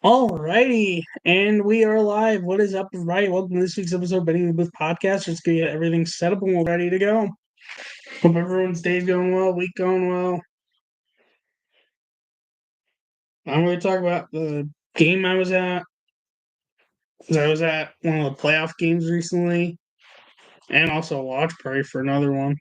Alrighty, and we are live. What is up, everybody? Welcome to this week's episode of Betting the Booth podcast. Just get everything set up and we're ready to go. Hope everyone's day's going well, week going well. I'm going to talk about the game I was at. I was at one of the playoff games recently, and also a watch party for another one.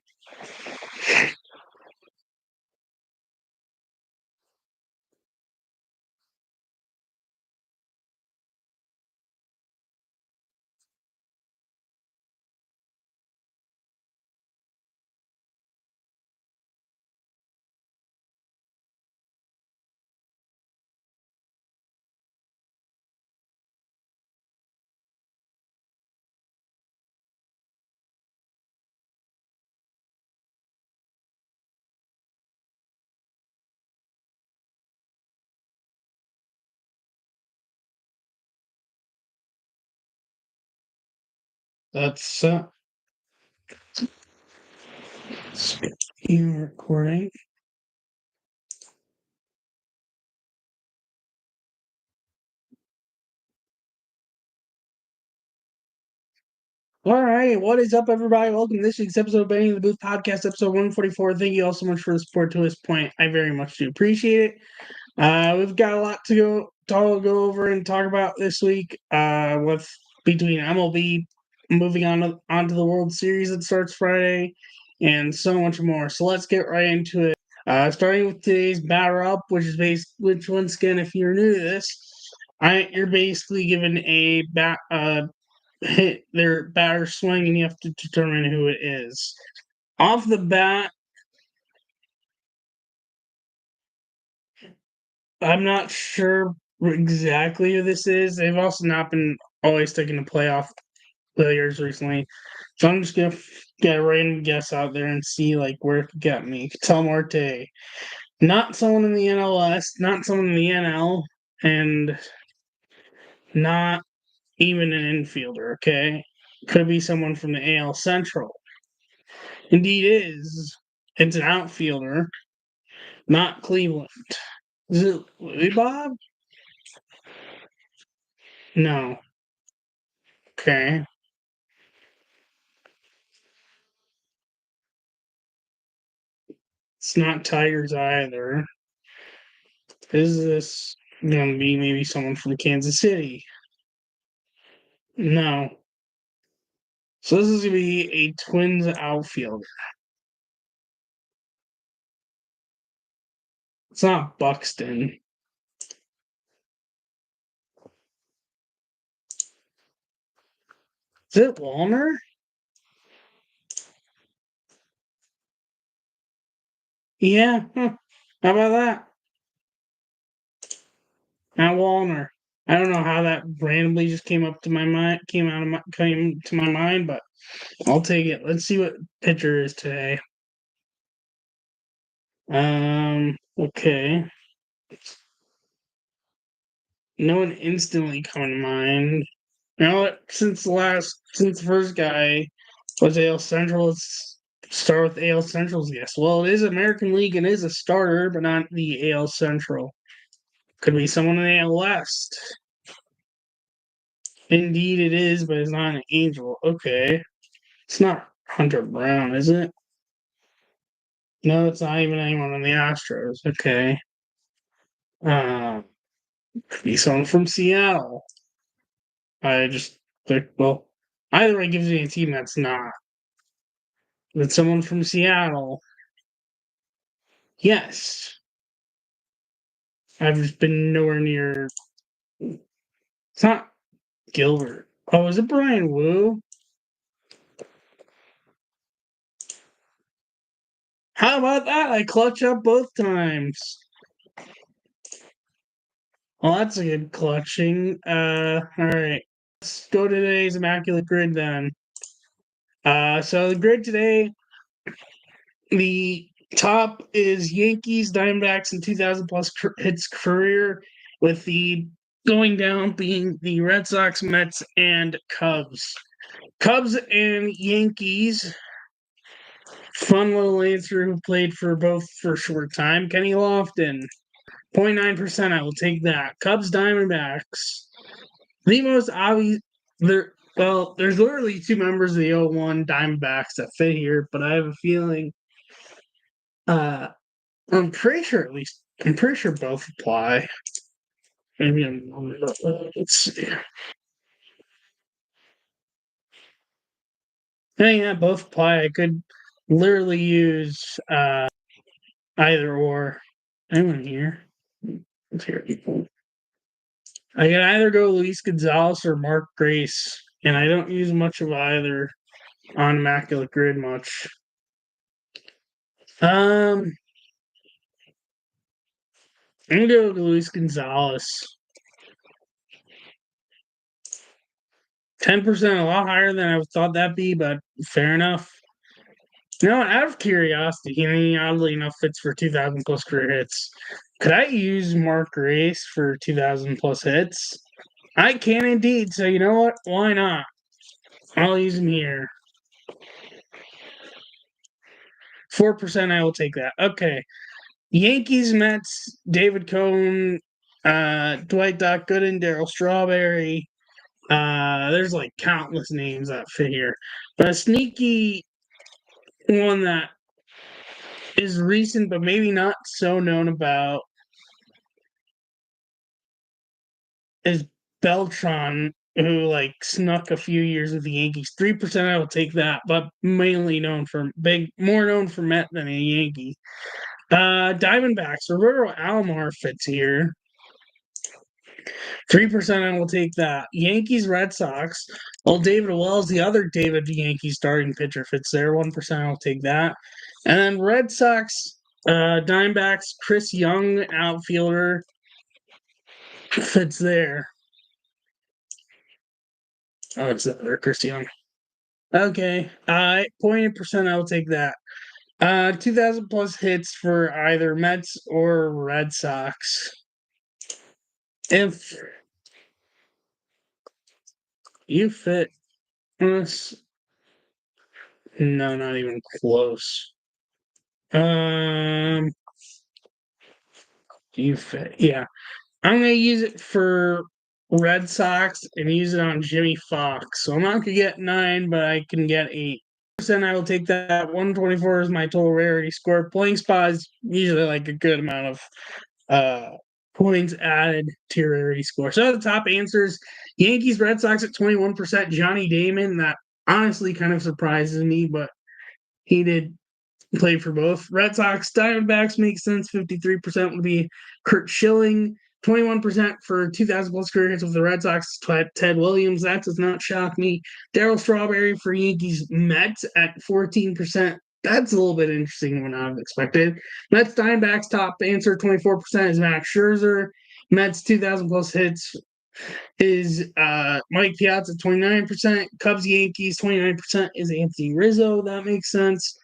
That's recording. All right, what is up, everybody? Welcome to this week's episode of Betting the Booth podcast, episode 144. Thank you all so much for the support to this point. I very much do appreciate it. We've got a lot to go over and talk about this week. With between MLB moving onto the World Series that starts Friday, and so much more. So let's get right into it. Starting with today's batter up, which once again, if you're new to this, you're basically given a hit their batter swing, and you have to determine who it is. Off the bat, I'm not sure exactly who this is. They've also not been always taking the playoff players recently. So I'm just gonna get a random guess out there and see where it could get me. Tom Marte. Not someone in the NLS, not someone in the NL, and not even an infielder, okay? Could be someone from the AL Central. Indeed is. It's an outfielder, not Cleveland. Is it Louis Bob? No. Okay. It's not Tigers either. Is this gonna be maybe someone from Kansas City? No. So this is gonna be a Twins outfielder. It's not Buxton. Is it Wallner? Yeah. How about that? Not Wallner. I don't know how that randomly just came to my mind, but I'll take it. Let's see what pitcher is today. Okay. No one instantly coming to mind. Since the first guy was AL Central, let's start with AL Central's guess. Well, it is American League and is a starter, but not the AL Central. Could be someone in the AL West. Indeed, it is, but it's not an Angel. Okay, it's not Hunter Brown, is it? No, it's not even anyone on the Astros. Okay, could be someone from Seattle. I just well, either way gives me a team that's not. But someone from Seattle. Yes. I've just been nowhere near. It's not Gilbert. Oh, is it Brian Wu? How about that? I clutch up both times. Well, that's a good clutching. All right. Let's go to today's immaculate grid then. So the grid today, the top is Yankees, Diamondbacks, and 2,000 plus hits career, with the going down being the Red Sox, Mets, and Cubs. Cubs and Yankees. Fun little answer who played for both for a short time. Kenny Lofton. 0.9%, I will take that. Cubs, Diamondbacks. The most obvious, there's literally two members of the 0-1 Diamondbacks that fit here, but I have a feeling, I'm pretty sure both apply. Maybe let's see. Yeah, both apply. I could literally use either or. Anyone here? Let's hear people. I can either go Luis Gonzalez or Mark Grace, and I don't use much of either on Immaculate Grid much. I'm gonna go with Luis Gonzalez. 10%, a lot higher than I thought that'd be, but fair enough. No, out of curiosity, he oddly enough fits for 2,000 plus career hits. Could I use Mark Grace for 2,000 plus hits? I can indeed. So you know what? Why not? I'll use him here. 4%, I will take that. Okay. Yankees, Mets, David Cone, Dwight Doc Gooden, Darryl Strawberry. There's like countless names that fit here. But a sneaky one that is recent but maybe not so known about is Beltran, who like snuck a few years with the Yankees. 3%, I will take that, but mainly more known for Met than a Yankee. Diamondbacks, Roberto Alomar fits here. 3%, I will take that. Yankees, Red Sox. Well, David Wells, the other David Yankee starting pitcher, fits there. 1%, I'll take that. And then Red Sox, Diamondbacks, Chris Young, outfielder, fits there. Oh, it's the other Chris Young. Okay. 0.8%, I will take that. 2,000 plus hits for either Mets or Red Sox. If you fit us, no, not even close. You fit, yeah. I'm gonna use it for Red Sox and use it on Jimmy Fox. So I'm not gonna get 9, but I can get 8. I will take that. 124 is my total rarity score. Playing spot is usually like a good amount of points added to your rarity score. So the top answers: Yankees, Red Sox at 21%. Johnny Damon, that honestly kind of surprises me, but he did play for both. Red Sox, Diamondbacks makes sense. 53% would be Kurt Schilling. 21% for 2,000 plus career hits with the Red Sox, Ted Williams. That does not shock me. Darryl Strawberry for Yankees Mets at 14%. That's a little bit interesting than I would have expected. Mets Diamondbacks top answer 24% is Max Scherzer. Mets 2,000 plus hits is Mike Piazza 29%. Cubs Yankees 29% is Anthony Rizzo. That makes sense.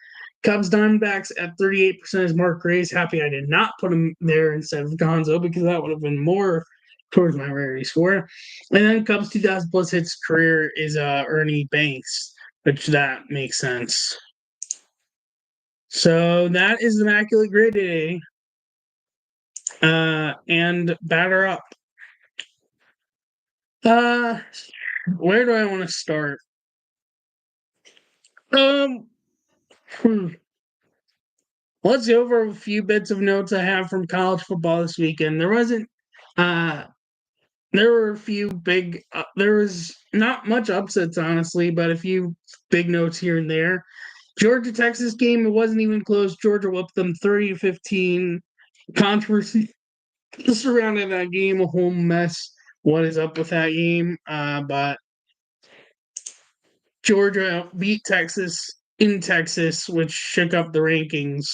Cubs Diamondbacks at 38% is Mark Grace. Happy I did not put him there instead of Gonzo because that would have been more towards my rarity score. And then Cubs 2,000 plus hits career is Ernie Banks, which that makes sense. So that is the Immaculate Grid today. And batter up. Where do I want to start? Let's go over a few bits of notes I have from college football this weekend. There were a few big, there was not much upsets, honestly, but a few big notes here and there. Georgia-Texas game, it wasn't even close. Georgia whooped them 30-15. Controversy surrounding that game, a whole mess. What is up with that game? But Georgia beat Texas in Texas, which shook up the rankings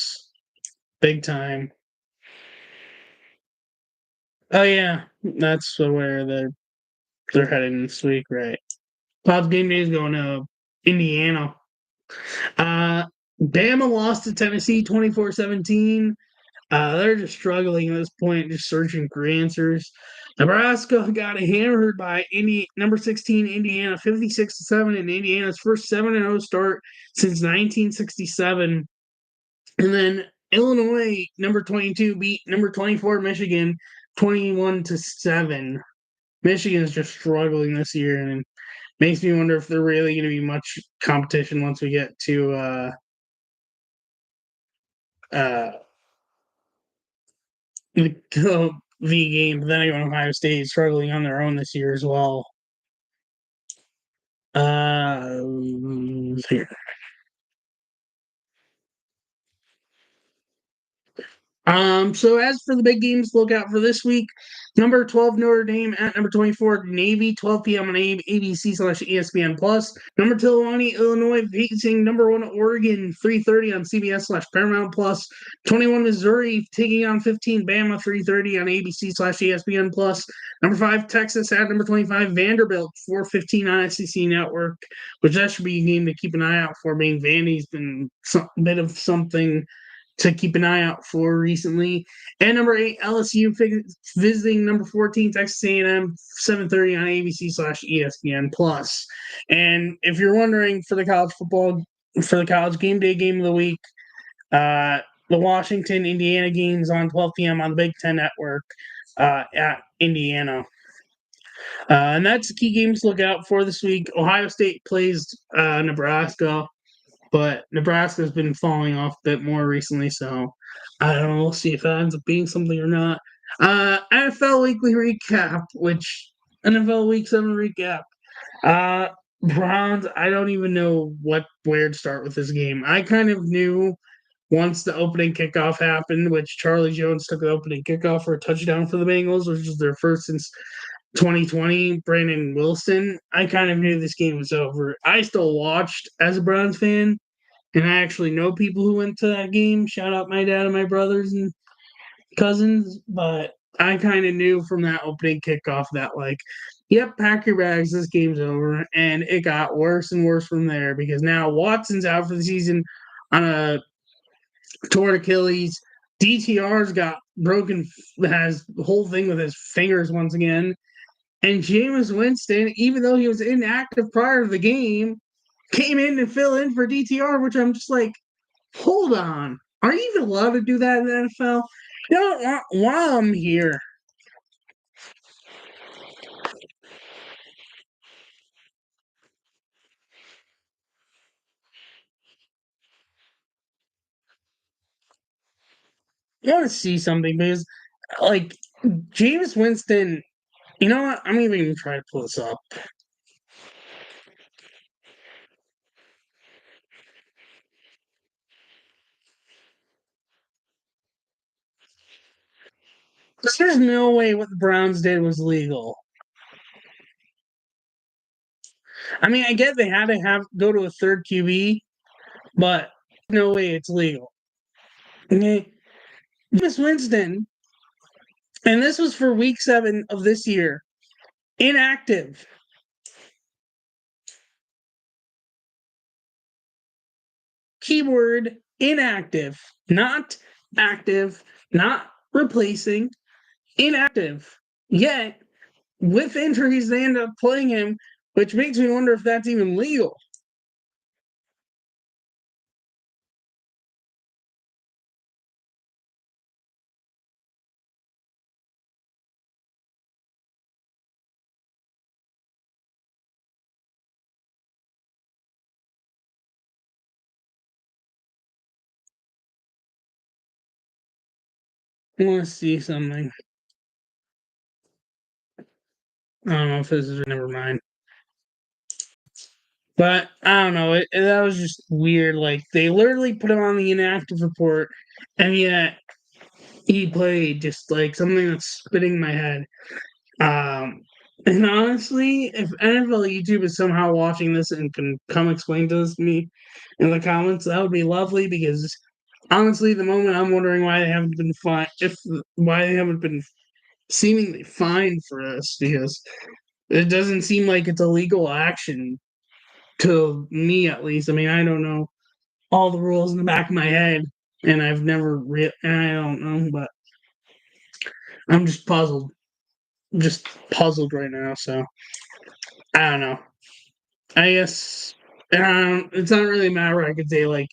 big time. Oh yeah, that's where they're heading this week, right? Pop's game day is going to Indiana. Bama lost to Tennessee 24-17. They're just struggling at this point, just searching for answers. Nebraska got hammered by number 16 Indiana 56-7 in Indiana's first 7-0 start since 1967. And then Illinois, number 22, beat number 24 Michigan 21-7. Michigan is just struggling this year, and it makes me wonder if there really going to be much competition once we get to uh, the V game. But then again, Ohio State is struggling on their own this year as well. Here. So as for the big games, look out for this week. Number 12, Notre Dame at number 24, Navy, 12 p.m. on ABC/ESPN Plus. Number 2, Illinois facing number 1, Oregon, 3:30 on CBS/Paramount Plus. 21, Missouri taking on 15, Bama, 3:30 on ABC/ESPN Plus. Number 5, Texas at number 25, Vanderbilt, 4:15 on SEC Network, which that should be a game to keep an eye out for, being Vandy's been a bit of something to keep an eye out for recently. And number 8, LSU visiting number 14, Texas A&M, 7:30 on ABC/ESPN Plus. And if you're wondering, for the college game day game of the week, the Washington Indiana games on 12 p.m. on the Big Ten Network at Indiana. And that's the key games to look out for this week. Ohio State plays Nebraska. But Nebraska's been falling off a bit more recently, so I don't know. We'll see if that ends up being something or not. NFL Weekly Recap, which NFL Week 7 recap. Browns, I don't even know where to start with this game. I kind of knew once the opening kickoff happened, which Charlie Jones took the opening kickoff for a touchdown for the Bengals, which was their first since 2020, Brandon Wilson, I kind of knew this game was over. I still watched as a Browns fan, and I actually know people who went to that game. Shout out my dad and my brothers and cousins. But I kind of knew from that opening kickoff that, like, yep, pack your bags, this game's over. And it got worse and worse from there because now Watson's out for the season on a torn Achilles. DTR's got broken, has the whole thing with his fingers once again. And Jameis Winston, even though he was inactive prior to the game, came in to fill in for DTR, which I'm just like, hold on. Are you even allowed to do that in the NFL? You know, while I'm here, I want to see something because, like, Jameis Winston, you know what? I'm even going to try to pull this up. There's no way what the Browns did was legal. I mean, I get they had to go to a third QB, but no way it's legal. Okay, Jameis Winston, and this was for Week 7 of this year, inactive. Keyword inactive, not active, not replacing, inactive. Yet, with injuries, they end up playing him, which makes me wonder if that's even legal. I want to see something. I don't know if this is never mind. But I don't know. That was just weird. Like, they literally put him on the inactive report, and yet he played, just like something that's spinning my head. And honestly, if NFL YouTube is somehow watching this and can come explain to me in the comments, that would be lovely. Because honestly, the moment I'm wondering why they haven't been fined, why they haven't been seemingly fined for this, because it doesn't seem like it's a legal action to me, at least. I mean, I don't know all the rules in the back of my head, and I've never and I don't know, but I'm just puzzled. Just puzzled right now. So I don't know. I guess it's not really a matter. I could say, like,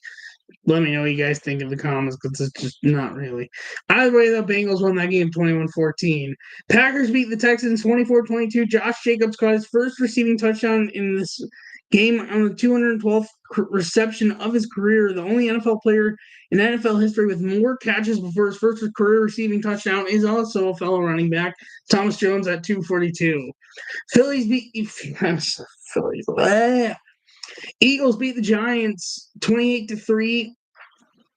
Let me know what you guys think in the comments because it's just not really. Either way, the Bengals won that game 21-14. Packers beat the Texans 24-22. Josh Jacobs caught his first receiving touchdown in this game on the 212th reception of his career. The only NFL player in NFL history with more catches before his first career receiving touchdown is also a fellow running back, Thomas Jones at 242. Phillies beat Phillies. Eagles beat the Giants 28-3.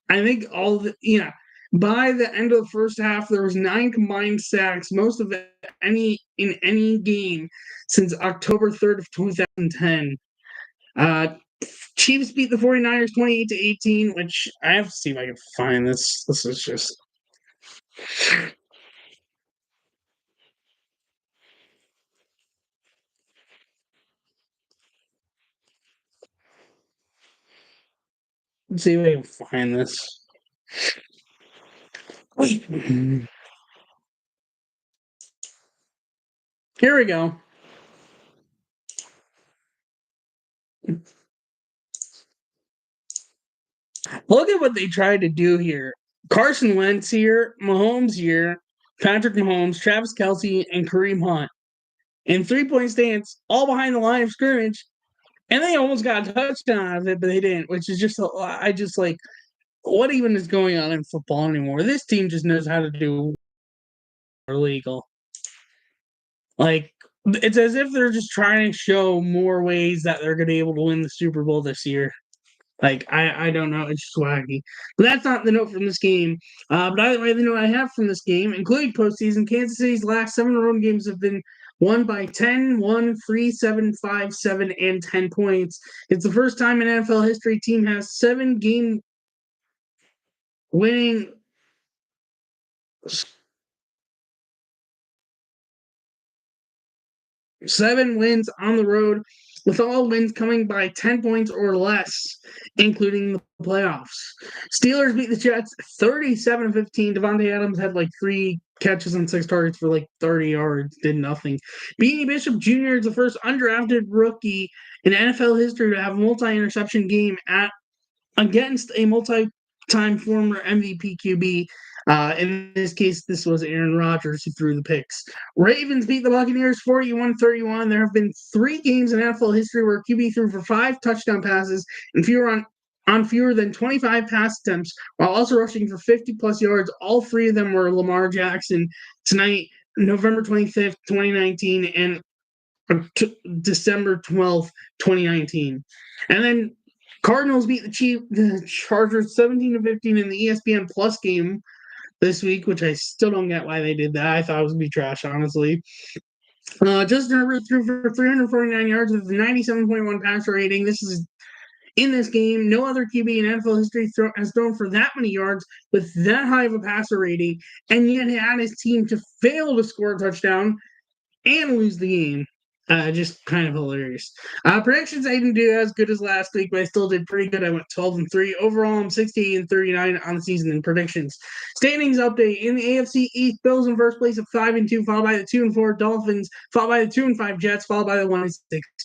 I think by the end of the first half, there was 9 combined sacks, most of it in any game since October 3rd of 2010. Chiefs beat the 49ers 28-18, which I have to see if I can find this. This is just let's see if I can find this. Here we go. Look at what they tried to do here. Carson Wentz here, Mahomes here, Patrick Mahomes, Travis Kelce, and Kareem Hunt in 3-point stance, all behind the line of scrimmage, and they almost got a touchdown out of it, but they didn't. Which is just, I just like, what even is going on in football anymore? This team just knows how to do illegal. Like, it's as if they're just trying to show more ways that they're going to be able to win the Super Bowl this year. Like, I don't know. It's just wacky. But that's not the note from this game. But either way, the note I have from this game, including postseason, Kansas City's last 7 road games have been won by 10, 1, 3, 7, 5, 7, and 10 points. It's the first time in NFL history team has 7 game winning 7 wins on the road, with all wins coming by 10 points or less, including the playoffs. Steelers beat the Jets 37-15. Devontae Adams had like 3 catches on 6 targets for like 30 yards, did nothing. Beanie Bishop Jr. is the first undrafted rookie in NFL history to have a multi-interception game against a multi-time former MVP QB. In this case, this was Aaron Rodgers who threw the picks. Ravens beat the Buccaneers 41-31. There have been 3 games in NFL history where QB threw for 5 touchdown passes and fewer than 25 pass attempts, while also rushing for 50-plus yards. All 3 of them were Lamar Jackson tonight, November 25th, 2019, and December 12th, 2019. And then Cardinals beat the Chargers 17-15 in the ESPN Plus game this week, which I still don't get why they did that. I thought it was going to be trash, honestly. Justin Herbert threw for 349 yards with a 97.1 passer rating. This is in this game. No other QB in NFL history has thrown for that many yards with that high of a passer rating, and yet had his team to fail to score a touchdown and lose the game. Just kind of hilarious. Predictions, I didn't do as good as last week, but I still did pretty good. I went 12-3. Overall, I'm 68-39 on the season in predictions. Standings update. In the AFC East, Bills in first place at 5-2, followed by the 2-4 Dolphins, followed by the 2-5 Jets, followed by the 1-6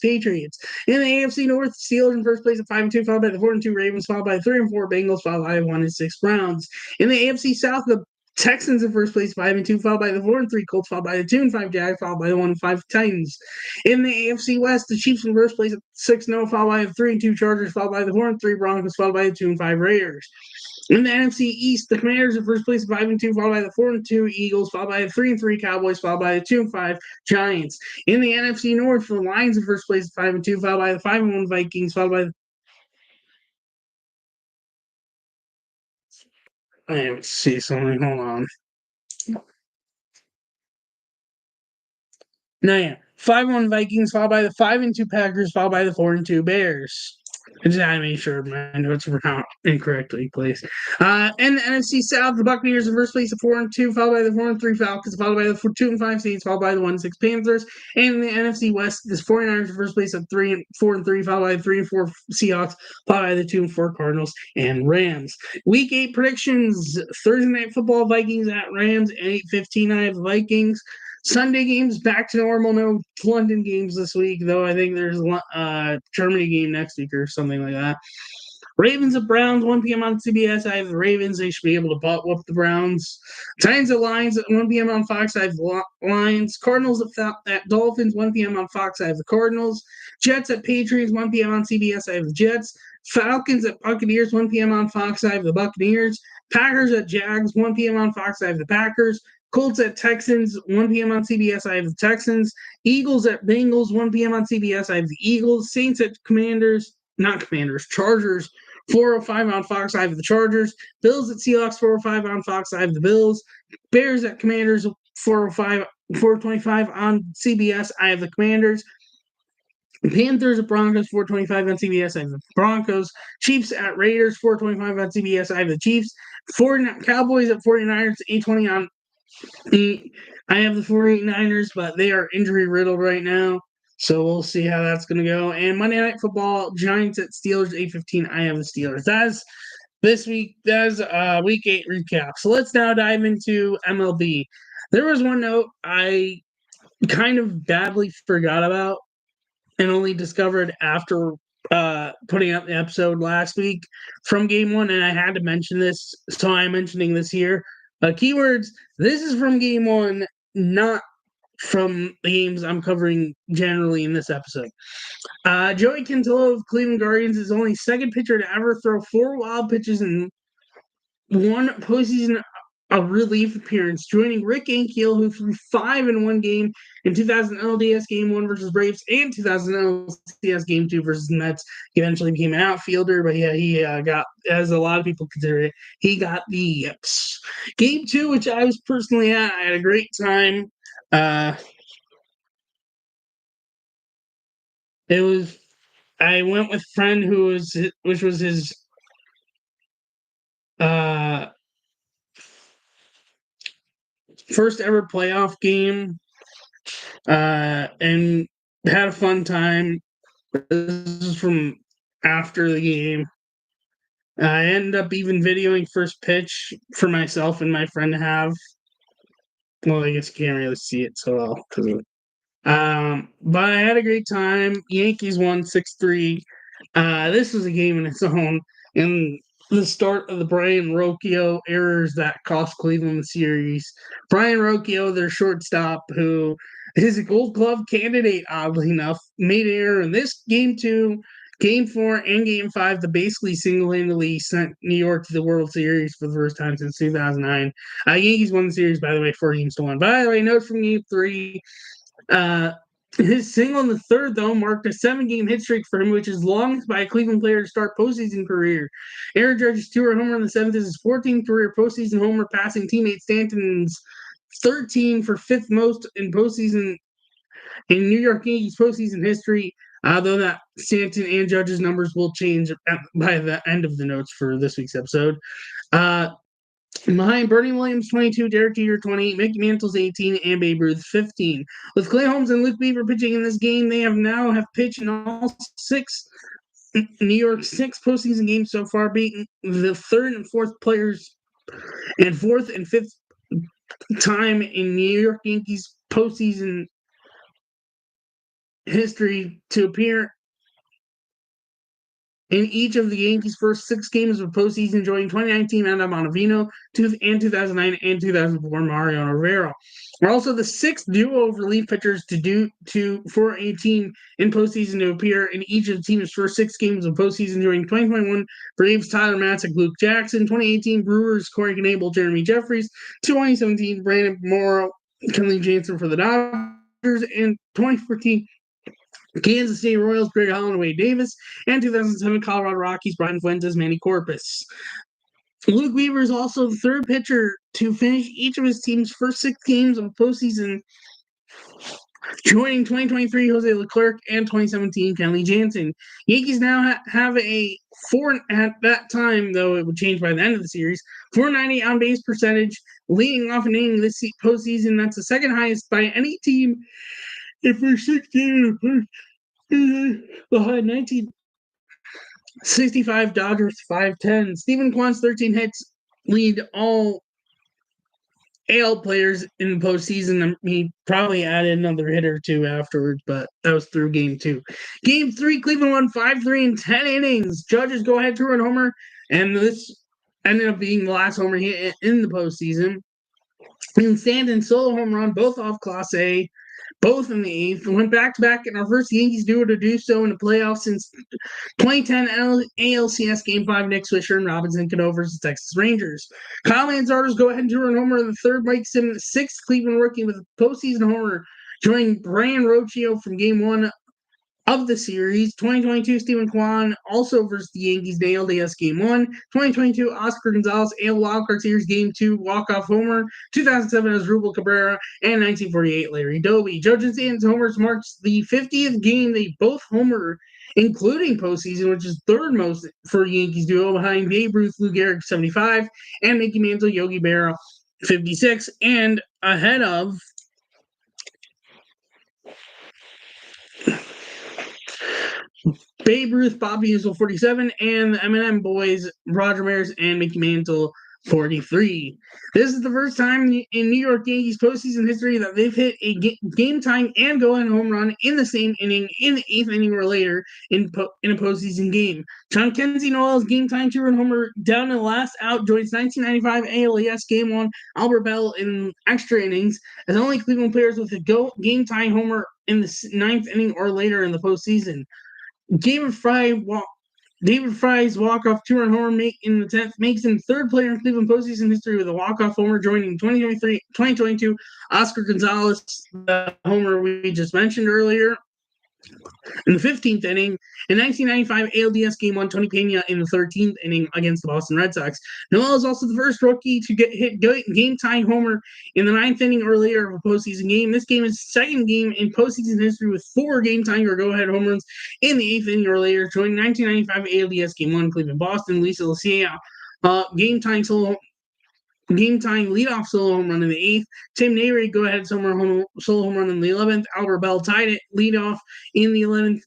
Patriots. In the AFC North, Steelers in first place at 5-2, followed by the 4-2 Ravens, followed by the 3-4 Bengals, followed by the 1-6 Browns. In the AFC South, the Texans in first place, 5-2, followed by the 4-3 Colts, followed by the 2-5 Jags, followed by the 1-5 Titans. In the AFC West, the Chiefs in first place at 6-0, followed by the 3-2 Chargers, followed by the 4-3 Broncos, followed by the 2-5 Raiders. In the NFC East, the Commanders in first place at 5-2, followed by the 4-2 Eagles, followed by the 3-3 Cowboys, followed by the 2-5 Giants. In the NFC North, the Lions in first place at 5-2, followed by the 5-1 Vikings, followed by the I have to see something. Hold on. No, yeah. 5-1 Vikings, followed by the 5-2 Packers, followed by the 4-2 Bears. I just had to make sure my notes were not incorrectly placed. In the NFC South, the Buccaneers in first place at 4-2, followed by the 4-3 Falcons, followed by the 2-5 Saints, followed by the 1-6 Panthers. And in the NFC West, the 49ers in first place at 4-3, followed by the 3-4 Seahawks, followed by the 2-4 Cardinals and Rams. Week 8 predictions: Thursday Night Football, Vikings at Rams, and 8:15 I have the Vikings. Sunday games back to normal. No London games this week, though. I think there's a Germany game next week or something like that. Ravens at Browns, 1 p.m. on CBS. I have the Ravens. They should be able to butt whoop the Browns. Titans at Lions at 1 p.m. on Fox. I have the Lions. Cardinals at Dolphins, 1 p.m. on Fox. I have the Cardinals. Jets at Patriots, 1 p.m. on CBS. I have the Jets. Falcons at Buccaneers, 1 p.m. on Fox. I have the Buccaneers. Packers at Jags, 1 p.m. on Fox. I have the Packers. Colts at Texans, 1 p.m. on CBS. I have the Texans. Eagles at Bengals, 1 p.m. on CBS. I have the Eagles. Saints at Chargers, 4:05 on Fox. I have the Chargers. Bills at Seahawks, 4:05 on Fox. I have the Bills. Bears at Commanders, 4:25 on CBS. I have the Commanders. Panthers at Broncos, 4:25 on CBS. I have the Broncos. Chiefs at Raiders, 4:25 on CBS. I have the Chiefs. Cowboys at 49ers, 8:20 on I have the 49ers, but they are injury riddled right now. So we'll see how that's going to go. And Monday Night Football, Giants at Steelers, 8:15. I have the Steelers. That's this week. That's week 8 recap. So let's now dive into MLB. There was one note I kind of badly forgot about and only discovered after putting out the episode last week from Game 1, and I had to mention this, so I'm mentioning this here. Keywords, this is from Game 1, not from the games I'm covering generally in this episode. Joey Cantillo of Cleveland Guardians is only second pitcher to ever throw 4 wild pitches in one postseason a relief appearance, joining Rick Ankiel, who threw 5 in one game in 2000 LDS Game 1 versus Braves and 2000 LCS Game 2 versus Mets. He eventually became an outfielder, but yeah, he got, as a lot of people consider it, he got the yips. Game 2, which I was personally at, I had a great time. It was, I went with a friend which was his first ever playoff game, and had a fun time. This is from after the game. I ended up even videoing first pitch for myself and my friend to have. Well, I guess you can't really see it so well because of but I had a great time. Yankees won 6-3. This was a game in its own. And the start of the Brian Rocchio errors that cost Cleveland the series. Brian Rocchio, their shortstop, who is a Gold Glove candidate, oddly enough, made an error in this Game 2, Game 4, and Game 5 that basically single-handedly sent New York to the World Series for the first time since 2009. Yankees won the series, by the way, 4-1. By the way, note from Game 3, his single in the third, though, marked a 7-game hit streak for him, which is longest by a Cleveland player to start postseason career. Aaron Judge's 2-run homer in the 7th is his 14th career postseason homer, passing teammate Stanton's 13 for 5th most in postseason in New York Yankees postseason history. Though that Stanton and Judge's numbers will change by the end of the notes for this week's episode. Behind Bernie Williams, 22, Derek Jeter, 20, Mickey Mantle's 18, and Babe Ruth, 15. With Clay Holmes and Luke Weaver pitching in this game, they have pitched in all 6 New York's 6 postseason games so far, beating the 3rd and 4th players and 4th and 5th time in New York Yankees postseason history to appear in each of the Yankees' first 6 games of postseason, joining 2019 Adam Ottavino and 2009 and 2004 Mariano Rivera. We're also the 6th duo of relief pitchers for a team in postseason to appear in each of the team's first 6 games of postseason, joining 2021 Braves Tyler Matzik, Luke Jackson, 2018 Brewers Corey Knebel, Jeremy Jeffries, 2017 Brandon Morrow, Kenley Jansen for the Dodgers, and 2014 Kansas City Royals, Greg Holland, Wade Davis, and 2007 Colorado Rockies, Brian Fuentes, Manny Corpus. Luke Weaver is also the 3rd pitcher to finish each of his team's first 6 games of postseason, joining 2023 Jose Leclerc and 2017 Kenley Jansen. Yankees now have a 4 at that time, though it would change by the end of the series, 490 on base percentage, leading off an inning this postseason. That's the 2nd highest by any team. If we're 16 behind 1965 Dodgers 510. Stephen Kwan's 13 hits lead all AL players in the postseason. He probably added another hit or two afterwards, but that was through game 2. Game 3, Cleveland won 5-3 in 10 innings. Judge's go-ahead 2-run homer, and this ended up being the last homer hit in the postseason. And Stanton solo home run, both off Class A, both in the 8th. Went back-to-back in our first Yankees duo to do so in the playoffs since 2010 ALCS Game 5, Nick Swisher and Robinson Cano versus Texas Rangers. Kyle Manzardo's go-ahead 2-run homer in the 3rd makes him the 6th Cleveland rookie with a postseason homer, joining Brian Rocchio from Game 1 of the series. 2022 Stephen Kwan also versus the Yankees in ALDS Game 1. 2022 Oscar Gonzalez AL Wildcard Series Game 2 walk-off homer. 2007 Asdrubal Cabrera, and 1948 Larry Doby. Judge and Stanton's homers marks the 50th game they both homer, including postseason, which is 3rd most for Yankees duo behind Babe Ruth, Lou Gehrig 75, and Mickey Mantle, Yogi Berra 56, and ahead of Babe Ruth, Bobby Usel 47, and the M&M boys, Roger Maris and Mickey Mantle 43. This is the first time in New York Yankees postseason history that they've hit a game time and go-ahead home run in the same inning, in the 8th inning or later in a postseason game. John Kenzie Noel's game time 2-run homer down to the last out joins 1995 ALES Game 1 Albert Bell in extra innings as only Cleveland players with a game time homer in the 9th inning or later in the postseason. David Fry's walk-off 2-run homer in the 10th makes him 3rd player in Cleveland postseason history with a walk-off homer, joining 2022 Oscar Gonzalez, the homer we just mentioned earlier. In the 15th inning, in 1995 ALDS Game 1, Tony Pena in the 13th inning against the Boston Red Sox. Noel is also the first rookie to hit game-tying homer in the 9th inning or later of a postseason game. This game is the 2nd game in postseason history with 4 game-tying or go-ahead home runs in the 8th inning or later, joining 1995 ALDS Game 1, Cleveland-Boston. Lisa Lucia, game-tying leadoff solo home run in the 8th. Tim Nehrig go-ahead solo home run in the 11th. Albert Bell tied it leadoff in the 11th.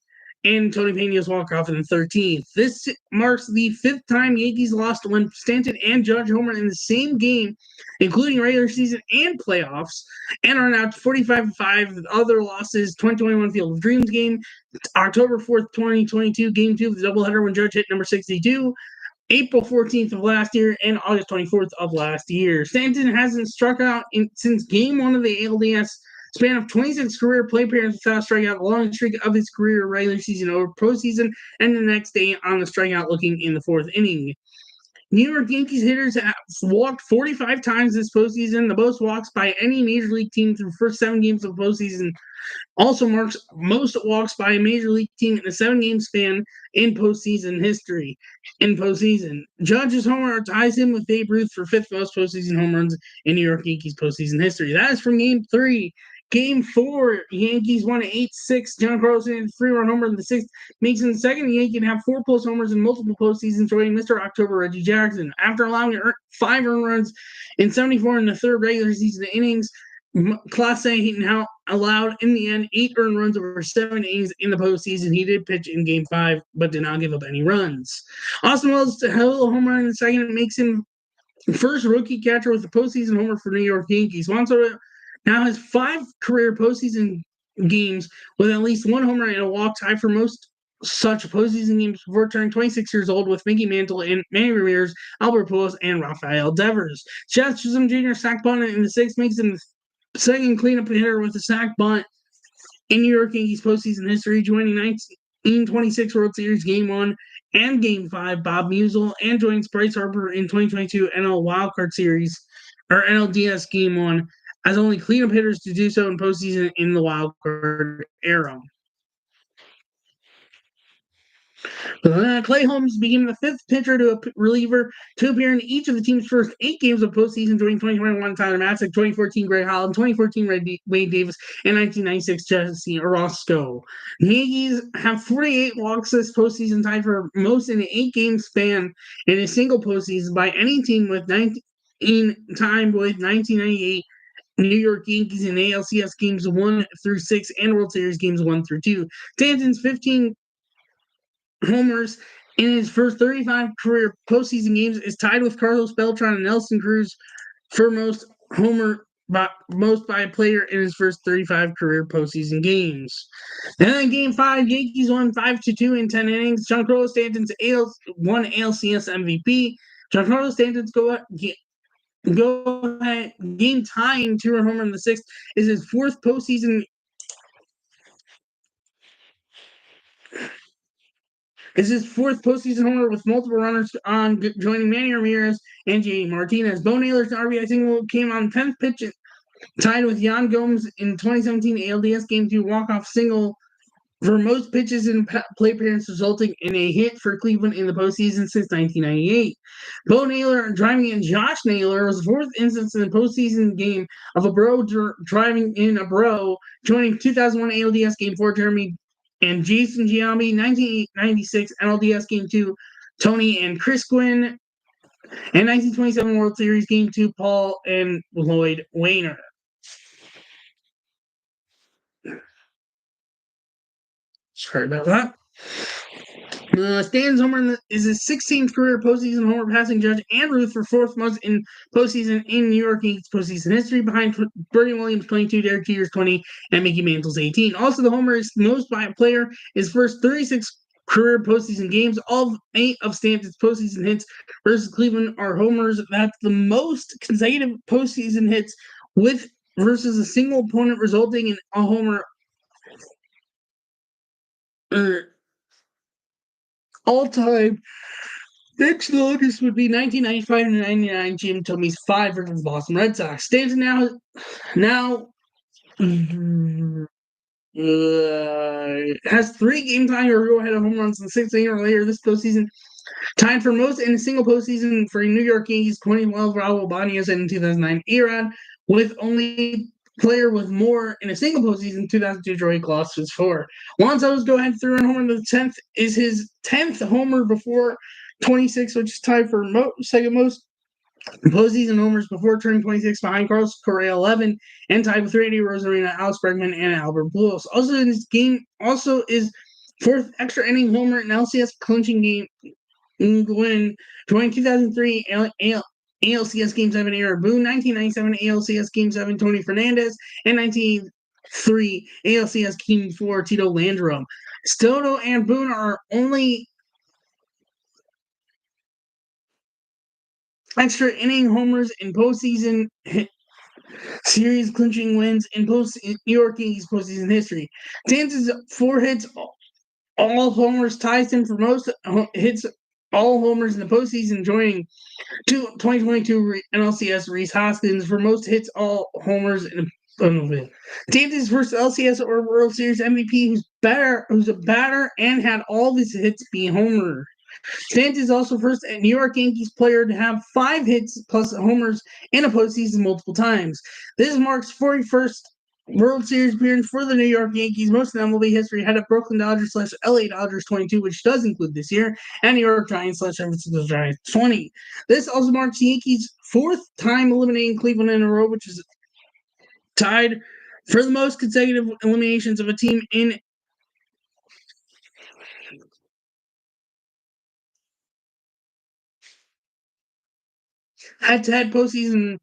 And Tony Pena's walk-off in the 13th. This marks the 5th time Yankees lost when Stanton and Judge homer in the same game, including regular season and playoffs, and are now 45-5 with other losses. 2021 Field of Dreams game, October 4th, 2022, Game 2 of the doubleheader when Judge hit number 62. April 14th of last year and August 24th of last year. Stanton hasn't struck out since Game 1 of the ALDS span of 26 career play appearances without strikeout, the longest streak of his career regular season over postseason, and the next day on the strikeout looking in the 4th inning. New York Yankees hitters have walked 45 times this postseason, the most walks by any major league team through the first 7 games of the postseason. Also marks most walks by a major league team in a 7-game span in postseason history. Judge's homer ties him with Babe Ruth for 5th most postseason home runs in New York Yankees postseason history. That is from Game 3. Game 4, Yankees won 8-6. John Carlson had a 3-run homer in the 6th, makes him the 2nd Yankee to have 4+ homers in multiple postseasons, joining Mr. October Reggie Jackson. After allowing 5 earned runs in 74 in the 3rd regular season innings, Class A now allowed in the end 8 earned runs over 7 innings in the postseason. He did pitch in Game 5, but did not give up any runs. Austin Wells held a home run in the 2nd. It makes him the first rookie catcher with a postseason homer for New York Yankees. Juan Soto now has 5 career postseason games with at least 1 homer and a walk, tied for most such postseason games before turning 26 years old with Mickey Mantle and Manny Ramirez, Albert Pujols, and Rafael Devers. Jeff Chisholm Jr. sack bunt in the 6th makes him the 2nd cleanup hitter with a sack bunt in New York Yankees postseason history, joining 1926 World Series Game 1 and Game 5 Bob Musial, and joins Bryce Harper in 2022 NL Wildcard Series or NLDS Game 1 as only cleanup hitters to do so in postseason in the wildcard era. Clay Holmes became the 5th pitcher to a reliever to appear in each of the team's first 8 games of postseason, joining 2021 Tyler Matzik, 2014 Greg Holland, 2014 Wade Davis, and 1996 Jesse Orosco. The Yankees have 48 walks this postseason, tied for most in an 8-game span in a single postseason by any team, with 19 timed with 1998 New York Yankees in ALCS games 1 through 6 and World Series games 1 through 2. Stanton's 15 homers in his first 35 career postseason games is tied with Carlos Beltran and Nelson Cruz for most homer most by a player in his first 35 career postseason games. And then Game 5, Yankees won 5-2 in 10 innings. Giancarlo Stanton's won ALCS MVP. Giancarlo Stanton's go ahead game tying two-run homer in the sixth is his fourth postseason. Is his fourth postseason homer with multiple runners on, joining Manny Ramirez and J.D. Martinez. Bo Naylor's RBI single came on 10th pitch, tied with Yan Gomes in 2017 ALDS Game 2 walk-off single for most pitches in plate appearance, resulting in a hit for Cleveland in the postseason since 1998. Bo Naylor driving in Josh Naylor was the fourth instance in the postseason game of a bro driving in a bro, joining 2001 ALDS Game 4 Jeremy and Jason Giambi, 1996 NLDS Game 2 Tony and Chris Gwynn, and 1927 World Series Game 2 Paul and Lloyd Wainer. Sorry about that. Stanton's homer is his 16th career postseason homer, passing Judge and Ruth for fourth most in postseason in New York Yankees postseason history, behind Bernie Williams 22, Derek Jeter's 20, and Mickey Mantle's 18. Also, the homer is most by a player his first 36 career postseason games. All 8 of Stanton's postseason hits versus Cleveland are homers. That's the most consecutive postseason hits with versus a single opponent, resulting in a homer. All-time next longest would be 1995 and 99 Jim Tommy's 5 versus Boston Red Sox. Stanton has 3 game-tying or go-ahead home runs in the 6th inning or later this postseason, tied for most in a single postseason for New York Yankees 2012 Raul Baños and 2009 A-Rod, with only player with more in a single postseason, 2002 Joey Kloss was 4. Juan Soto's go-ahead 3-run homer in the 10th is his 10th homer before 26, which is tied for second most postseason homers before turning 26 behind Carlos Correa 11, and tied with Randy Rosarina, Alex Bregman, and Albert Pujols. Also in this game, also is fourth extra inning homer in LCS clinching game win, joining 2003 ALCS Game 7 Aaron Boone, 1997 ALCS Game 7 Tony Fernandez, and 1903 ALCS Game 4 Tito Landrum. Soto and Boone are only extra inning homers in postseason series clinching wins in New York Yankees postseason history. Stanton's 4 hits, all homers, ties him for most hits, all homers in the postseason, joining 2022 NLCS Rhys Hoskins for most hits, all homers in Stanton's first LCS or World Series MVP, who's a batter and had all of his hits be homer. Stanton is also first New York Yankees player to have 5 hits plus homers in a postseason multiple times. This marks 41st World Series appearance for the New York Yankees. Most in MLB history had a Brooklyn Dodgers / LA Dodgers 22, which does include this year, and New York Giants / San Francisco Giants 20. This also marks the Yankees' 4th time eliminating Cleveland in a row, which is tied for the most consecutive eliminations of a team in head-to-head postseason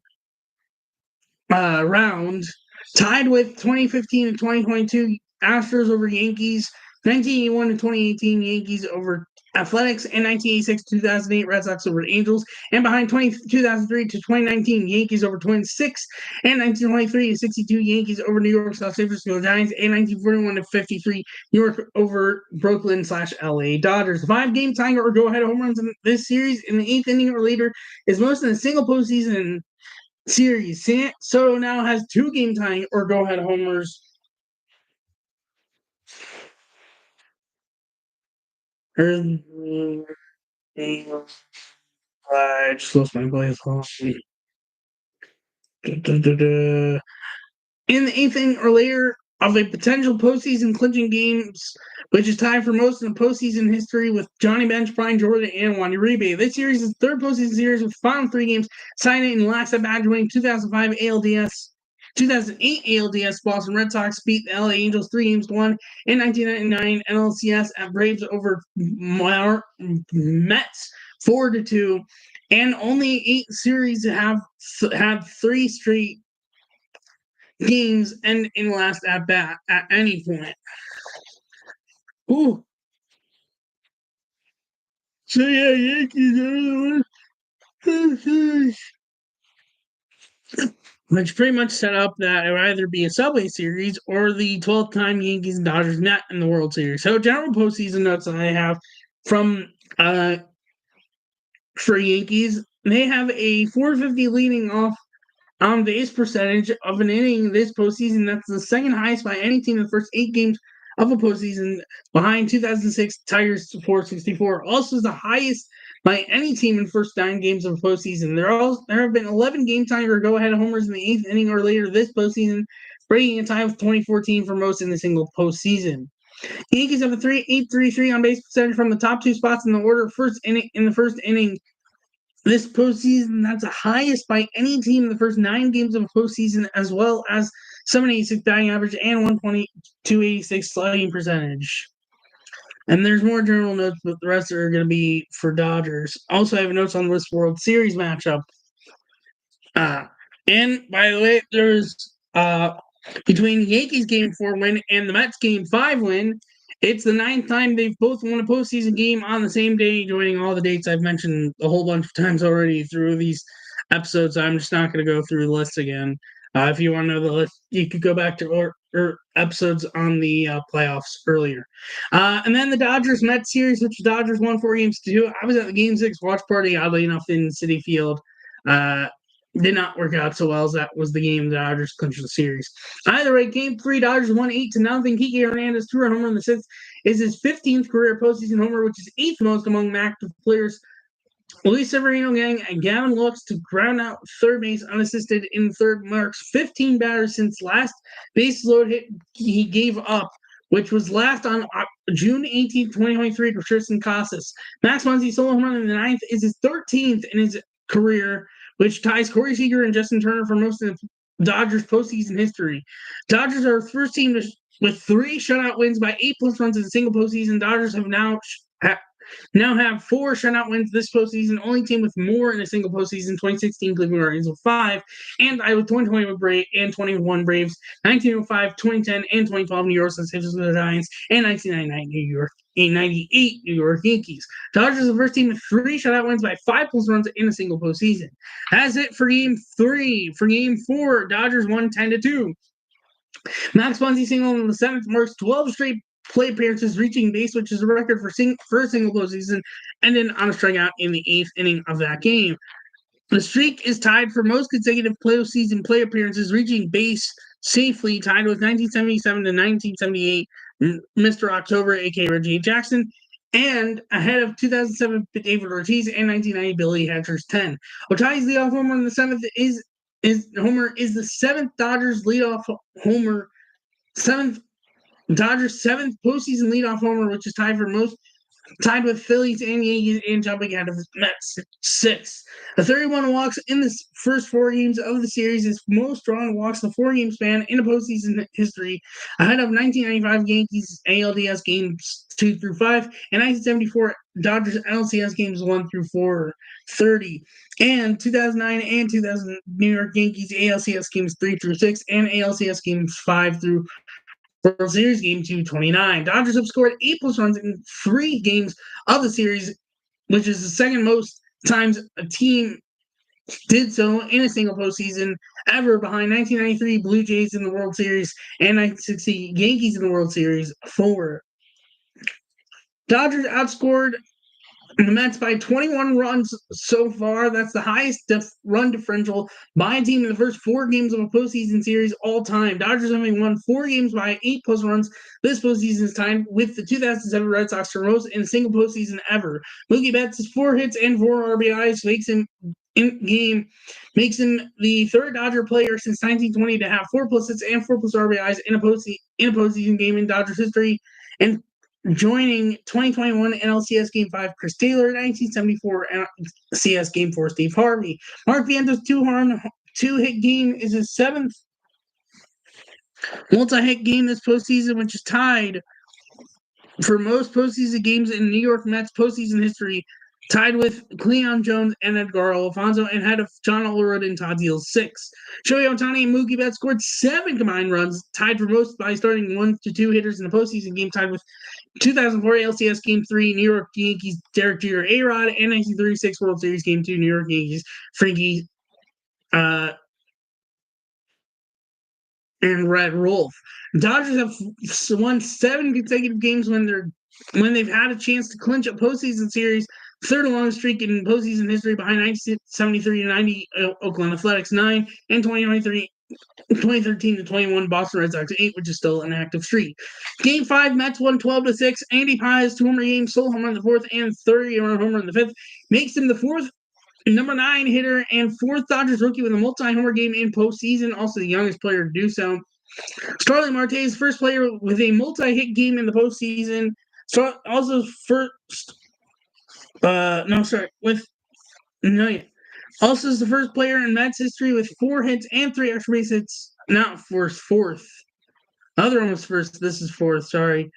round, tied with 2015 and 2022 Astros over Yankees, 1981 and 2018 Yankees over Athletics, and 1986 2008 Red Sox over Angels, and behind 2003 to 2019 Yankees over Twins 6, and 1923 to 62 Yankees over New York / San Francisco Giants, and 1941 to 53 New York over Brooklyn / LA Dodgers. The 5-game tying or go-ahead home runs in this series in the 8th inning or later is most in a single postseason series. Soto now has 2 game tying or go-ahead homers. I just lost my place. In the 8th inning or later of a potential postseason clinching games, which is tied for most in the postseason history with Johnny Bench, Brian Jordan, and Juan Uribe. This series is the 3rd postseason series with the final 3 games signed in the last at-bat, winning 2005 ALDS. 2008 ALDS Boston Red Sox beat the LA Angels 3-1 in 1999 NLCS at Braves over Mets 4-2. and only 8 series have had 3 straight games end in last at bat at any point. Ooh. So yeah, Yankees are the ones. Which pretty much set up that it would either be a Subway Series or the 12th time Yankees and Dodgers met in the World Series. So general postseason notes that I have from for Yankees, they have a 450 leading off on base percentage of an inning this postseason. That's the second highest by any team in the first 8 games of a postseason, behind 2006 Tigers 464. Also, the highest by any team in the first 9 games of a postseason. There have been 11 game time or go ahead homers in the 8th inning or later this postseason, breaking a tie with 2014 for most in a single postseason. The Yankees have a 3.833 on base percentage from the top 2 spots in the order in the first inning this postseason. That's the highest by any team in the first 9 games of a postseason, as well as 786 batting average and 1.286 slugging percentage. And there's more general notes, but the rest are going to be for Dodgers. Also, I have notes on this World Series matchup. And by the way, there's between the Yankees Game 4 win and the Mets Game 5 win, it's the 9th time they've both won a postseason game on the same day, joining all the dates I've mentioned a whole bunch of times already through these episodes. I'm just not going to go through the list again. If you want to know the list, you could go back to or episodes on the playoffs earlier. And then the Dodgers Mets series, which the Dodgers won 4-2. I was at the Game 6 watch party, oddly enough, in Citi Field. Did not work out so well, as that was the game the Dodgers clinched the series. Either way, Game 3, Dodgers won 8-0. Kike Hernandez 2-run homer in the 6th is his 15th career postseason homer, which is 8th most among active players. Luis Severino gang and Gavin Lux to ground out third base unassisted in third, marks 15 batters since last base load hit he gave up, which was last on June 18, 2023 to Tristan Casas. Max Muncy solo home run in the 9th is his 13th in his career, which ties Corey Seager and Justin Turner for most of the Dodgers postseason history. Dodgers are the first team with 3 shutout wins by 8+ runs in a single postseason. Dodgers have now have 4 shutout wins this postseason. Only team with more in a single postseason: 2016 Cleveland Guardians with 5, and I with 2020 with and 21 Braves, 1905, 2010, and 2012 New York City with the Giants, and 1999 New York. 98 New York Yankees. Dodgers are the first team with 3 shutout wins by 5+ runs in a single postseason. That's it for Game 3. For Game 4, Dodgers won 10-2. Max Muncy single in the 7th marks 12 straight play appearances reaching base, which is a record for a single postseason, and then on a strikeout in the 8th inning of that game. The streak is tied for most consecutive postseason play appearances reaching base safely, tied with 1977 to 1978 Mr. October, a.k.a. Reggie Jackson, and ahead of 2007 David Ortiz and 1990 Billy Hatcher's 10. Otani's leadoff homer in the 7th is the 7th Dodgers leadoff homer, Dodgers' 7th postseason leadoff homer, which is tied for most, tied with Phillies and Yankees, and jumping out of the Mets 6. The 31 walks in the first 4 games of the series is most drawn walks in a 4-game span in a postseason history, ahead of 1995 Yankees ALDS games 2 through 5 and 1974 Dodgers LCS games 1 through 430, and 2009 and 2000 New York Yankees ALCS games 3 through 6 and ALCS games 5 through World Series Game 229. Dodgers have scored 8+ runs in 3 games of the series, which is the second most times a team did so in a single postseason ever, behind 1993 Blue Jays in the World Series and 1960 Yankees in the World Series 4. Dodgers outscored the Mets by 21 runs so far. That's the highest run differential by a team in the first 4 games of a postseason series all time. Dodgers having won 4 games by 8+ runs this postseason's time with the 2007 Red Sox for most in a single postseason ever. Mookie Betts' 4 hits and 4 RBIs makes him the 3rd Dodger player since 1920 to have 4+ hits and 4+ RBIs in a postseason game in Dodgers history, and joining 2021 NLCS Game 5 Chris Taylor, 1974 NLCS Game 4 Steve Harvey. Mark Viento's 2-hit game is his 7th multi-hit game this postseason, which is tied for most postseason games in New York Mets postseason history tied with Cleon Jones and Edgar Alfonso, and had of John Olerud and Todd Deal 6. Shohei Ohtani and Mookie Betts scored 7 combined runs, tied for most by starting 1 to 2 hitters in the postseason game, tied with 2004 LCS Game 3 New York Yankees Derek Jeter A-Rod, and 1936 World Series Game 2 New York Yankees Frankie and Red Wolf. Dodgers have won 7 consecutive games when they've had a chance to clinch a postseason series, third longest streak in postseason history behind 1973 to 90 Oakland Athletics 9 and 2013 to 21 Boston Red Sox 8, which is still an active streak. Game 5, Mets won 12-6. Andy Paz 2-homer game, solo homer in the 4th, and 30-run homer in the 5th, makes him the 4th number 9 hitter and 4th Dodgers rookie with a multi-homer game in postseason, also the youngest player to do so. Starling Marte is first player with a multi-hit game in the postseason. Also also is the first player in Mets history with 4 hits and 3 extra base hits. Not fourth. Other one was first. This is 4th. Sorry.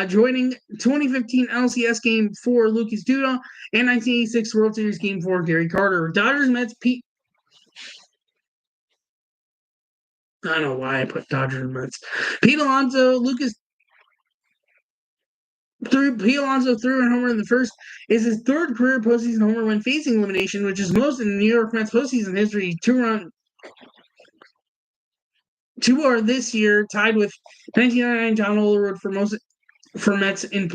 Joining 2015 LCS Game 4, Lucas Duda, and 1986 World Series Game 4, Gary Carter. Dodgers, Mets, Pete. I don't know why I put Dodgers and Mets. Pete Alonso threw a homer in the 1st. Is his 3rd career postseason homer when facing elimination, which is most in the New York Mets postseason history. 2 are this year, tied with 1999 John Olerud for Mets in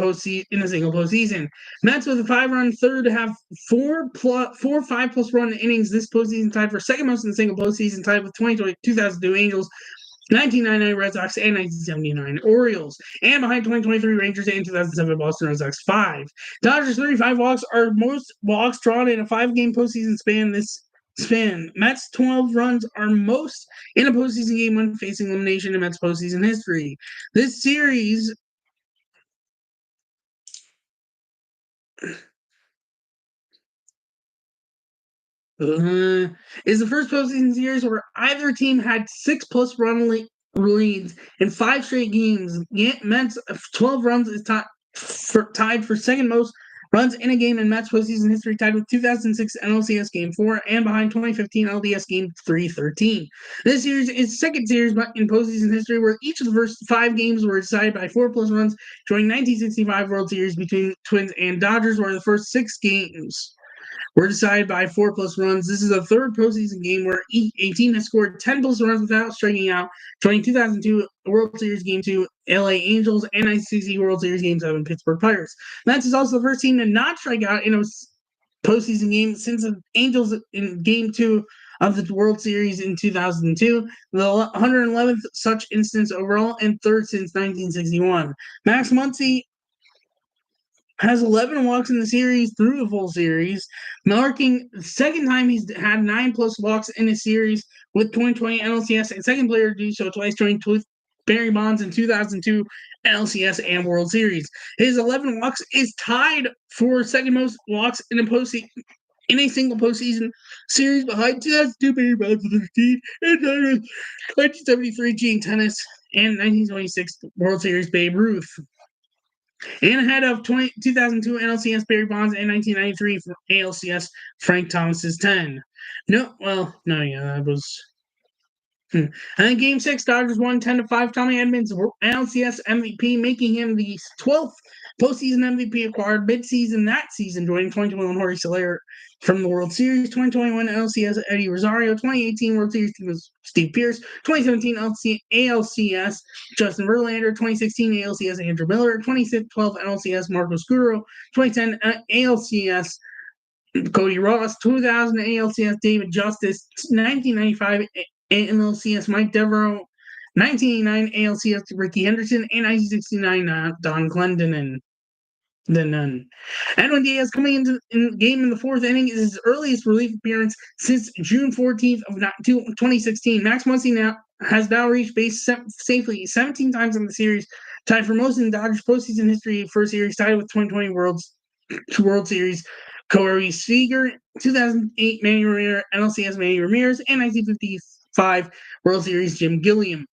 a single postseason. Mets with a 5-run third have 4 5+ run innings this postseason, tied for second most in the single postseason, tied with 2002 Angels, 1999 Red Sox, and 1979 Orioles, and behind 2023 Rangers and 2007 Boston Red Sox 5. Dodgers 35 walks are most walks drawn in a 5-game postseason span. Mets 12 runs are most in a postseason game when facing elimination in Mets postseason history. This series is the first postseason series where either team had 6+ run leads in 5 straight games. Mets 12 runs is tied for second most runs in a game in Mets postseason history, tied with 2006 NLCS Game 4 and behind 2015 LDS Game 3-13. This series is second series in postseason history where each of the first 5 games were decided by 4+ runs, during 1965 World Series between Twins and Dodgers, where the first 6 games were decided by 4+ runs. This is the 3rd postseason game where a team has scored 10+ runs without striking out, joining 2002 World Series Game 2 LA Angels and 1960 World Series Game 7 Pittsburgh Pirates. Mets is also the first team to not strike out in a postseason game since the Angels in Game 2 of the World Series in 2002, the 111th such instance overall, and 3rd since 1961. Max Muncy has 11 walks in the series through the full series, marking the second time he's had 9+ walks in a series with 2020 NLCS, and second player to do so twice, joining Barry Bonds in 2002 NLCS and World Series. His 11 walks is tied for second most walks in a single postseason series behind 2002 Barry Bonds with 13 and 1973 Gene Tennis and 1926 World Series Babe Ruth. And ahead of 2002 NLCS Barry Bonds and 1993 for ALCS Frank Thomas's 10. That was. And then Game 6, Dodgers won 10-5. Tommy Edmonds, NLCS MVP, making him the 12th postseason MVP acquired mid-season that season, joining 2021 Jorge Soler from the World Series, 2021 LCS Eddie Rosario, 2018 World Series Steve Pearce, 2017 ALCS Justin Verlander, 2016 ALCS Andrew Miller, 2012 NLCS Marco Scuro, 2010 ALCS Cody Ross, 2000 ALCS David Justice, 1995 NLCS Mike Devereaux, 1989 ALCS Ricky Henderson, and 1969 Don Clendenon. Edwin Diaz coming into the game in the 4th inning is his earliest relief appearance since June 14th of 2016. Max Muncy has now reached base safely 17 times in the series, tied for most in Dodgers postseason history for a series, tied with 2020 World Series Corey Seager, 2008 Manny Ramirez, NLCS Manny Ramirez, and 1955 World Series Jim Gilliam.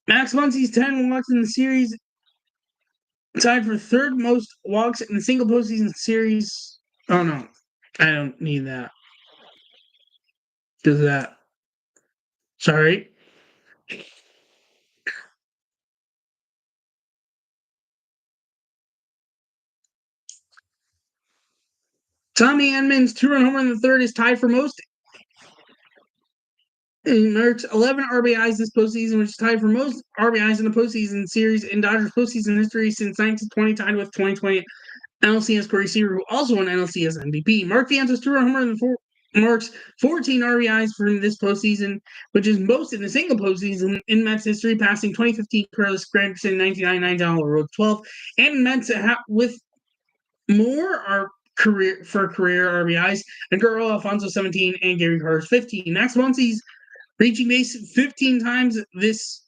Max Muncy's 10 walks in the series, tied for 3rd most walks in a single postseason series Oh no, I don't need that. Does that? Sorry. Tommy Edmonds' two-run homer in the third is tied for most. He marks 11 RBIs this postseason, which is tied for most RBIs in the postseason series in Dodgers postseason history since 1920, tied with 2020 NLCS Corey Seager, who also won NLCS MVP. Mark Vientos' two-run homer in the marks 14 RBIs from this postseason, which is most in a single postseason in Mets history, passing 2015 Carlos Granderson, 1999 John Road 12, and Mets with more are career RBIs, and Garo Alfonso 17 and Gary Carter's 15. Max Muncy's reaching base 15 times in this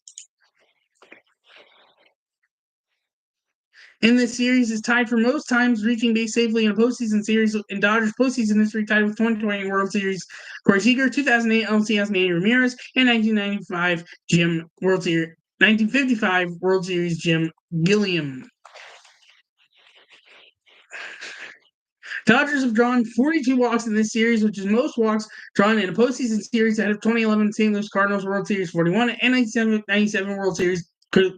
series is tied for most times reaching base safely in a postseason series in Dodgers postseason history, tied with 2020 World Series Corey Seager, 2008 LCS Manny Ramirez, and 1995 World Series 1955 World Series Jim Gilliam. Dodgers have drawn 42 walks in this series, which is most walks drawn in a postseason series ahead of 2011 St. Louis Cardinals World Series 41 and 97 World Series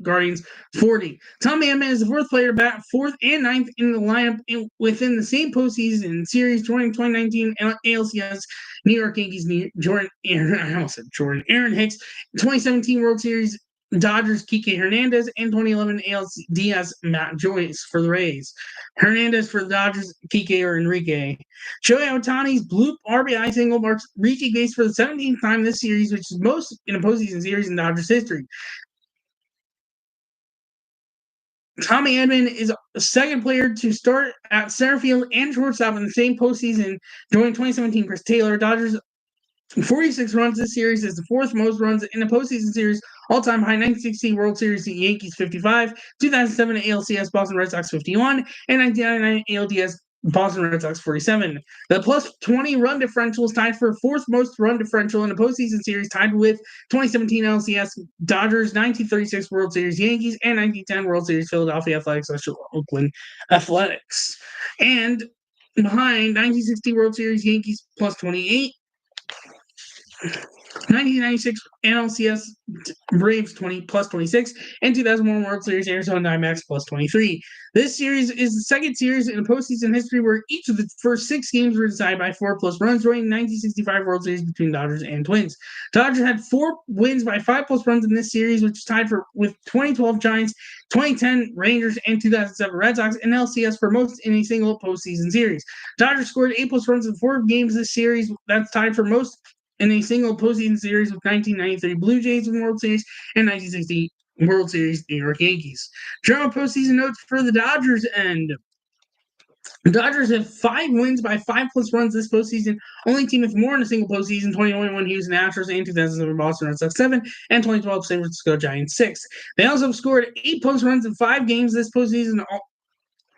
Guardians 40. Tommy Edman is the fourth player to bat fourth and ninth in the lineup within the same postseason series, joining 2019 ALCS New York Yankees Aaron Hicks, 2017 World Series Dodgers Kike Hernandez, and 2011 ALCS Matt Joyce for the Rays. Hernandez for the Dodgers, Kike or Enrique. Shohei Ohtani's bloop RBI single marks reaching base for the 17th time this series, which is most in a postseason series in Dodgers history. Tommy Edman is the second player to start at center field and shortstop in the same postseason, joining 2017 Chris Taylor. Dodgers 46 runs this series is the fourth most runs in a postseason series, all-time high 1960 World Series Yankees 55, 2007 ALCS Boston Red Sox 51, and 1999 ALDS Boston Red Sox 47. The plus 20 run differential is tied for fourth most run differential in a postseason series, tied with 2017 LCS Dodgers, 1936 World Series Yankees, and 1910 World Series Philadelphia Athletics, Oakland Athletics. And behind 1960 World Series Yankees plus 28, 1996 NLCS Braves 20 plus 26, and 2001 World Series Arizona Diamondbacks plus 23. This series is the second series in postseason history where each of the first 6 games were decided by 4+ runs, joining 1965 World Series between Dodgers and Twins. Dodgers had 4 wins by 5+ runs in this series, which is tied with 2012 Giants, 2010 Rangers, and 2007 Red Sox, and LCS for most in a single postseason series. Dodgers scored 8+ runs in 4 games this series. That's tied for most in a single postseason series with 1993 Blue Jays in World Series and 1960 World Series New York Yankees. General postseason notes for the Dodgers end. The Dodgers have 5 wins by 5+ runs this postseason. Only team with more in a single postseason: 2021 Houston Astros, and 2007 Boston Red Sox 7, and 2012 San Francisco Giants 6. They also have scored 8 runs in 5 games this postseason.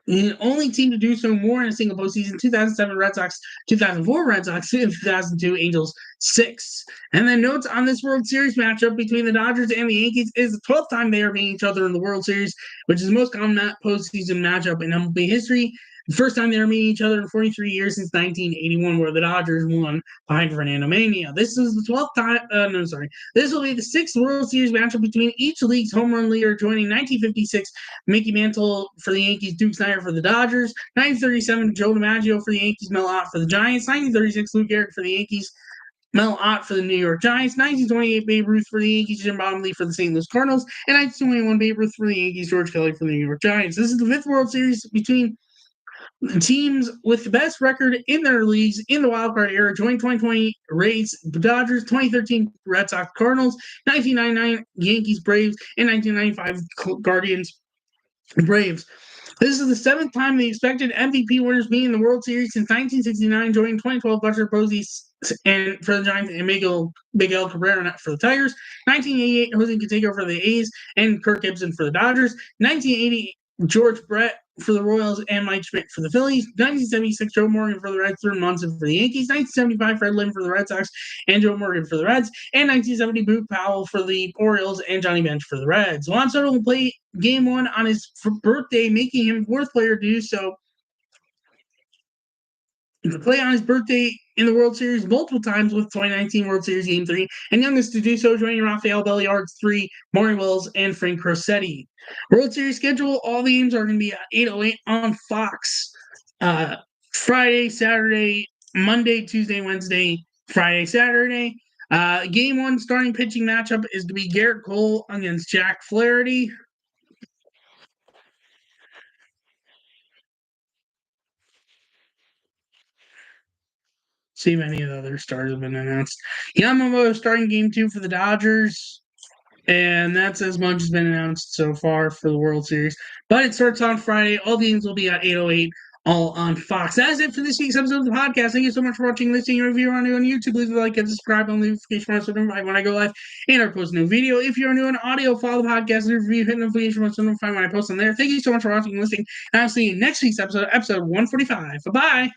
The only team to do so more in a single postseason: 2007 Red Sox, 2004 Red Sox, 2002 Angels 6. And then notes on this World Series matchup between the Dodgers and the Yankees is the 12th time they are meeting each other in the World Series, which is the most common postseason matchup in MLB history. The first time they are meeting each other in 43 years since 1981, where the Dodgers won behind Fernando Mania. This is the 12th time. This will be the 6th World Series matchup between each league's home run leader, joining 1956 Mickey Mantle for the Yankees, Duke Snider for the Dodgers, 1937 Joe DiMaggio for the Yankees, Mel Ott for the Giants, 1936 Lou Gehrig for the Yankees, Mel Ott for the New York Giants, 1928 Babe Ruth for the Yankees, Jim Bottomley for the St. Louis Cardinals, and 1921 Babe Ruth for the Yankees, George Kelly for the New York Giants. This is the 5th World Series between teams with the best record in their leagues in the wildcard era, joining 2020 Rays, Dodgers, 2013 Red Sox, Cardinals, 1999 Yankees, Braves, and 1995 Guardians, Braves. This is the 7th time the expected MVP winners meet in the World Series since 1969, joining 2012 Buster Posey and for the Giants and Miguel Cabrera for the Tigers, 1988 Jose Canseco for the A's and Kirk Gibson for the Dodgers, 1980 George Brett for the Royals and Mike Schmidt for the Phillies, 1976 Joe Morgan for the Reds, Thurman Munson for the Yankees, 1975 Fred Lynn for the Red Sox and Joe Morgan for the Reds, and 1970 Boot Powell for the Orioles and Johnny Bench for the Reds. Juan Soto will play Game 1 on his birthday, making him 4th player to do so play on his birthday in the World Series multiple times with 2019 World Series Game 3, and youngest to do so, joining Rafael Belliard's 3, Maury Wills, and Frank Rossetti. World Series schedule, all the games are going to be at 8:08 on Fox. Friday, Saturday, Monday, Tuesday, Wednesday, Friday, Saturday. Game 1 starting pitching matchup is to be Garrett Cole against Jack Flaherty. See if any of the other stars have been announced. Yamamoto starting game 2 for the Dodgers. And that's as much as been announced so far for the World Series. But it starts on Friday. All the games will be at 8:08, all on Fox. That is it for this week's episode of the podcast. Thank you so much for watching, listening, and if you're new on YouTube, please like and subscribe on the notification bell so notified when I go live and I post a new video. If you're new on audio, follow the podcast and review, hit the notification bell so notified when I post on there. Thank you so much for watching and listening. And I'll see you next week's episode 145. Bye-bye.